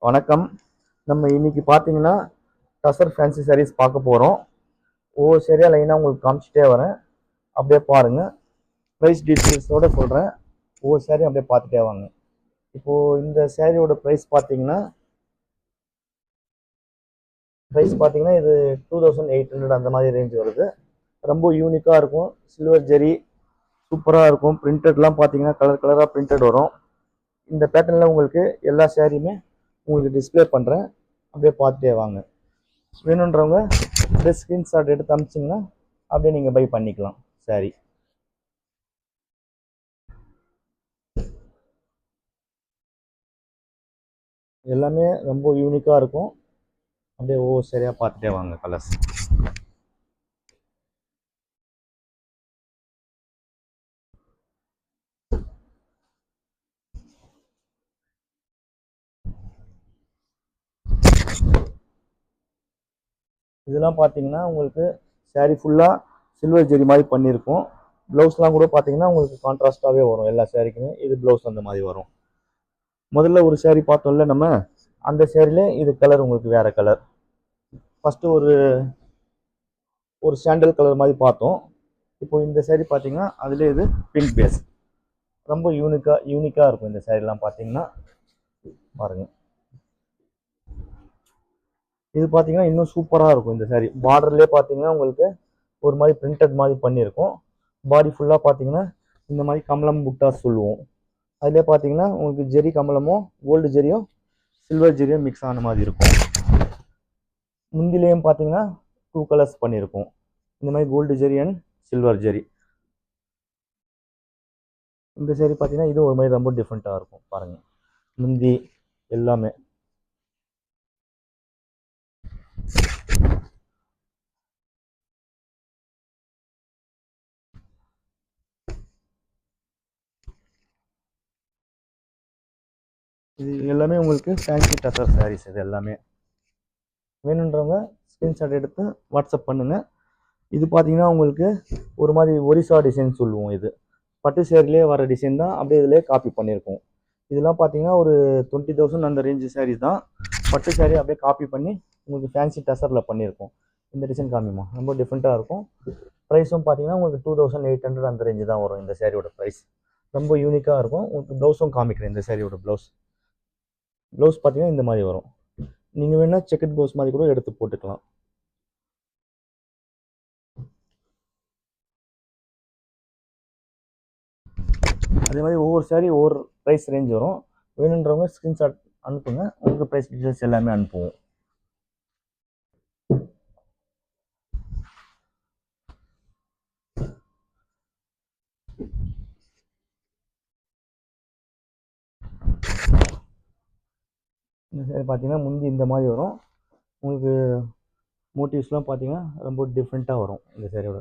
வணக்கம். நம்ம இன்னைக்கு பார்த்தீங்கன்னா டசர் ஃபேன்சி சாரீஸ் பார்க்க போகிறோம். ஒவ்வொரு சரியாக லைனாக உங்களுக்கு காமிச்சிட்டே வரேன், அப்படியே பாருங்கள். ப்ரைஸ் டீட்டெயில்ஸோடு சொல்கிறேன், ஒவ்வொரு சாரியும் அப்படியே பார்த்துட்டே வாங்க. இப்போது இந்த சாரியோட ப்ரைஸ் பார்த்தீங்கன்னா இது 2800 அந்த மாதிரி ரேஞ்ச் வருது. ரொம்ப யூனிக்காக இருக்கும், சில்வர் ஜெரி சூப்பராக இருக்கும். பிரிண்டட்லாம் பார்த்தீங்கன்னா கலர் கலராக பிரிண்டட் வரும். இந்த பேட்டர்னில் உங்களுக்கு எல்லா சாரியுமே உங்களுக்கு டிஸ்பிளே பண்ணுறேன், அப்படியே பார்த்துட்டே வாங்க. வேணுன்றவங்க அப்படியே ஸ்க்ரீன்ஷாட் எடுத்து அனுப்பிச்சிங்கன்னா அப்படியே நீங்கள் பை பண்ணிக்கலாம். சாரி எல்லாமே ரொம்ப யூனிக்காக இருக்கும், அப்படியே ஒவ்வொரு சரியாக பார்த்துட்டே வாங்க. கலர்ஸ் இதெல்லாம் பார்த்தீங்கன்னா உங்களுக்கு சாரி ஃபுல்லாக சில்வர் ஜெரி மாதிரி பண்ணியிருக்கும். ப்ளவுஸ்லாம் கூட பார்த்தீங்கன்னா உங்களுக்கு கான்ட்ராஸ்டாகவே வரும். எல்லா சாரிக்குமே இது ப்ளவுஸ் அந்த மாதிரி வரும். முதல்ல ஒரு சாரி பார்த்தோம்ல நம்ம, அந்த சாரியில் இது கலர் உங்களுக்கு வேறு கலர். ஃபஸ்ட்டு ஒரு சாண்டல் கலர் மாதிரி பார்த்தோம். இப்போ இந்த சாரி பார்த்தீங்கன்னா அதுலேயே இது பிங்க் பேஸ். ரொம்ப யூனிக்காக இருக்கும் இந்த சாரிலாம் பார்த்தீங்கன்னா. பாருங்கள், இது பார்த்தீங்கன்னா இன்னும் சூப்பராக இருக்கும் இந்த சாரி. பார்டர்லேயே பார்த்தீங்கன்னா உங்களுக்கு ஒரு மாதிரி பிரிண்டட் மாதிரி பண்ணியிருக்கும். பாடி ஃபுல்லாக பார்த்தீங்கன்னா இந்த மாதிரி கமலம் புட்டா சொல்லுவோம். அதிலே பார்த்தீங்கன்னா உங்களுக்கு ஜெரி கமலமும் கோல்டு ஜெரியும் சில்வர் ஜெரியும் மிக்ஸ் ஆன மாதிரி இருக்கும். முந்திலேயும் பார்த்தீங்கன்னா 2 கலர்ஸ் பண்ணியிருக்கும், இந்த மாதிரி கோல்டு ஜெரி அண்ட் சில்வர் ஜெரி. இந்த சாரி பார்த்தீங்கன்னா இது ஒரு மாதிரி ரொம்ப டிஃப்ரெண்ட்டாக இருக்கும். பாருங்கள், முந்தி எல்லாமே இது எல்லாமே உங்களுக்கு ஃபேன்சி டசர் சாரீஸ். இது எல்லாமே வேணுன்றவங்க ஸ்க்ரீன்ஷாட் எடுத்து வாட்ஸ்அப் பண்ணுங்கள். இது பார்த்தீங்கன்னா உங்களுக்கு ஒரு மாதிரி ஒரிசா டிசைன் சொல்லுவோம். இது பட்டு சேரிலே வர டிசைன் தான், அப்படியே இதிலே காப்பி பண்ணியிருக்கோம். இதெல்லாம் பார்த்தீங்கன்னா ஒரு 20,000 அந்த ரேஞ்சு சாரீஸ் தான். பட்டு சாரி அப்படியே காப்பி பண்ணி உங்களுக்கு ஃபேன்சி டசரில் பண்ணியிருக்கோம். இந்த டிசைன் காமிமா ரொம்ப டிஃப்ரெண்ட்டாக இருக்கும். ப்ரைஸும் பார்த்தீங்கன்னா உங்களுக்கு 2800 அந்த ரேஞ்சு தான் வரும் இந்த சாரியோட ப்ரைஸ். ரொம்ப யூனிக்காக இருக்கும். உங்களுக்கு ப்ளவுஸும் காமிக்கிறேன். இந்த சாரியோட ப்ளவுஸ் பார்த்தீங்கன்னா இந்த மாதிரி வரும். நீங்கள் வேணால் செக்கட் ப்ளவுஸ் மாதிரி கூட எடுத்து போட்டுக்கலாம். அதே மாதிரி ஒவ்வொரு சாரி ஒவ்வொரு ப்ரைஸ் ரேஞ்ச் வரும். வேணுன்றவங்க ஸ்க்ரீன்ஷாட் அனுப்புங்க, உங்களுக்கு ப்ரைஸ் டீட்டெயில்ஸ் எல்லாமே அனுப்புவோம். இந்த சாரி பார்த்தீங்கன்னா முந்தி இந்த மாதிரி வரும். உங்களுக்கு மோட்டிவ்ஸ்லாம் பார்த்தீங்கன்னா ரொம்ப டிஃப்ரெண்ட்டாக வரும் இந்த சாரியோட.